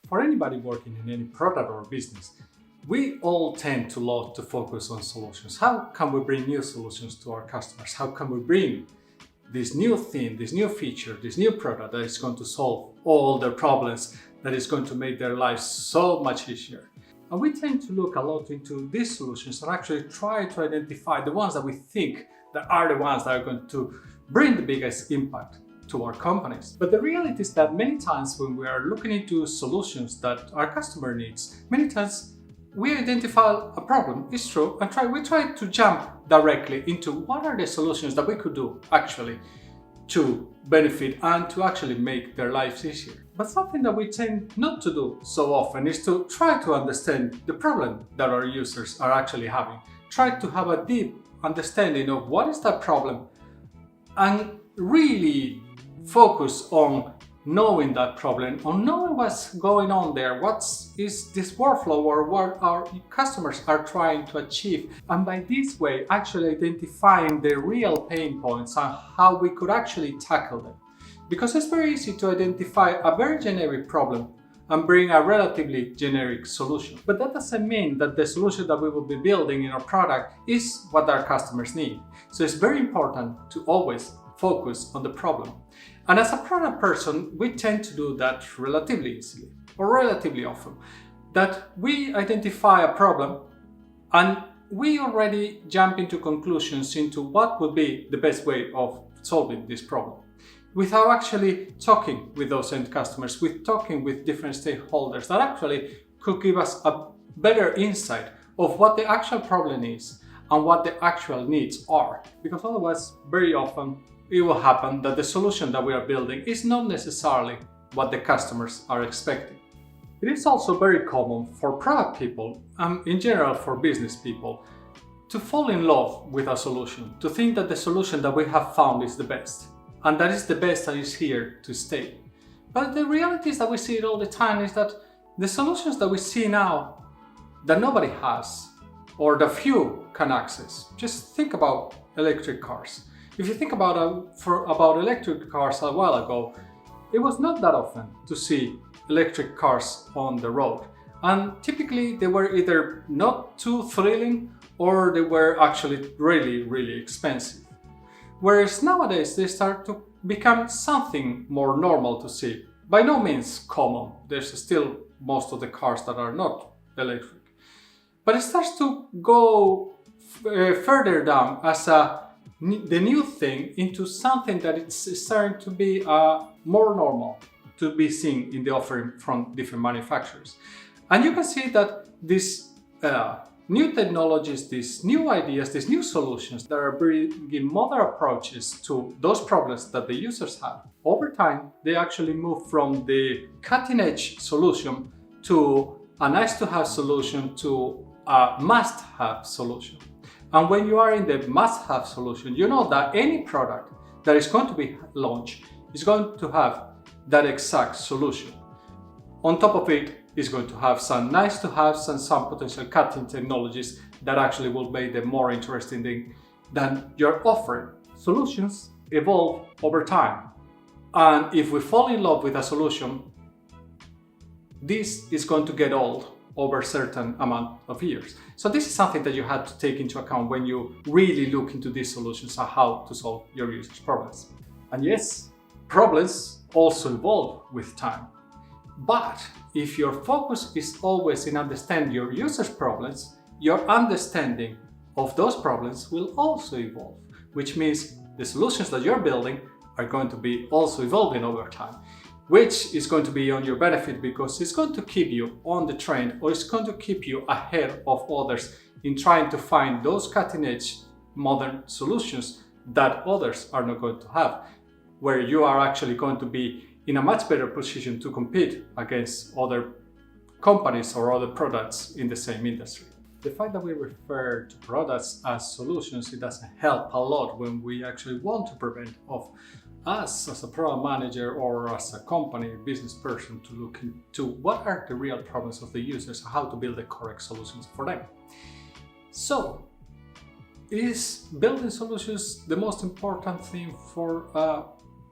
For anybody working in any product or business, we all tend to love to focus on solutions. How can we bring new solutions to our customers? How can we bring this new thing, this new feature, this new product that is going to solve all their problems, that is going to make their lives so much easier? And we tend to look a lot into these solutions and actually try to identify the ones that we think that are the ones that are going to bring the biggest impact to our companies. But the reality is that many times when we are looking into solutions that our customer needs, many times we identify a problem, it's true, and we try to jump directly into what are the solutions that we could do actually to benefit and to actually make their lives easier. But something that we tend not to do so often is to try to understand the problem that our users are actually having. Try to have a deep understanding of what is that problem and really focus on knowing that problem, on knowing what's going on there, what is this workflow or what our customers are trying to achieve, and by this way actually identifying the real pain points and how we could actually tackle them. Because it's very easy to identify a very generic problem and bring a relatively generic solution. But that doesn't mean that the solution that we will be building in our product is what our customers need. So it's very important to always focus on the problem. And as a product person, we tend to do that relatively easily or relatively often. That we identify a problem and we already jump into conclusions into what would be the best way of solving this problem, without actually talking with those end customers, with talking with different stakeholders that actually could give us a better insight of what the actual problem is and what the actual needs are. Because otherwise, very often, it will happen that the solution that we are building is not necessarily what the customers are expecting. It is also very common for product people, and in general for business people, to fall in love with a solution, to think that the solution that we have found is the best, and that is the best that is here to stay. But the reality is that we see it all the time is that the solutions that we see now that nobody has, or the few can access. Just think about electric cars. If you think about electric cars a while ago, it was not that often to see electric cars on the road. And typically they were either not too thrilling or they were actually really, really expensive. Whereas nowadays they start to become something more normal to see. By no means common. There's still most of the cars that are not electric. But it starts to go further down as the new thing into something that it's starting to be more normal to be seen in the offering from different manufacturers. And you can see that these new technologies, these new ideas, these new solutions that are bringing modern approaches to those problems that the users have, over time they actually move from the cutting-edge solution to a nice-to-have solution to a must-have solution. And when you are in the must-have solution, you know that any product that is going to be launched is going to have that exact solution. On top of it, it's going to have some nice-to-haves and some potential cutting technologies that actually will make them more interesting than your offering. Solutions evolve over time. And if we fall in love with a solution, this is going to get old over a certain amount of years. So this is something that you have to take into account when you really look into these solutions and how to solve your users' problems. And yes, problems also evolve with time. But if your focus is always in understanding your users' problems, your understanding of those problems will also evolve, which means the solutions that you're building are going to be also evolving over time, which is going to be on your benefit because it's going to keep you on the trend, or it's going to keep you ahead of others in trying to find those cutting-edge modern solutions that others are not going to have, where you are actually going to be in a much better position to compete against other companies or other products in the same industry. The fact that we refer to products as solutions, it doesn't help a lot when we actually want to prevent of us as a product manager or as a company, business person, to look into what are the real problems of the users and how to build the correct solutions for them. So, is building solutions the most important thing for a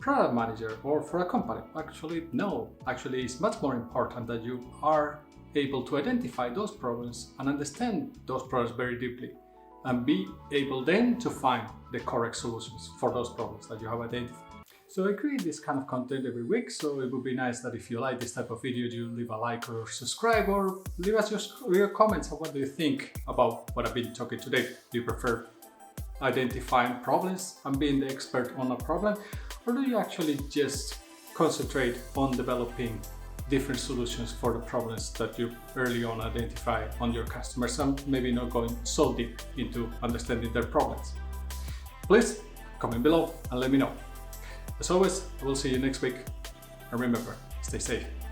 product manager or for a company? Actually, no. Actually, it's much more important that you are able to identify those problems and understand those problems very deeply and be able then to find the correct solutions for those problems that you have identified. So I create this kind of content every week, so it would be nice that if you like this type of video, you leave a like or subscribe, or leave us your comments on what do you think about what I've been talking today. Do you prefer identifying problems and being the expert on a problem, or do you actually just concentrate on developing different solutions for the problems that you early on identify on your customers and maybe not going so deep into understanding their problems? Please comment below and let me know. As always, I will see you next week, and remember, stay safe.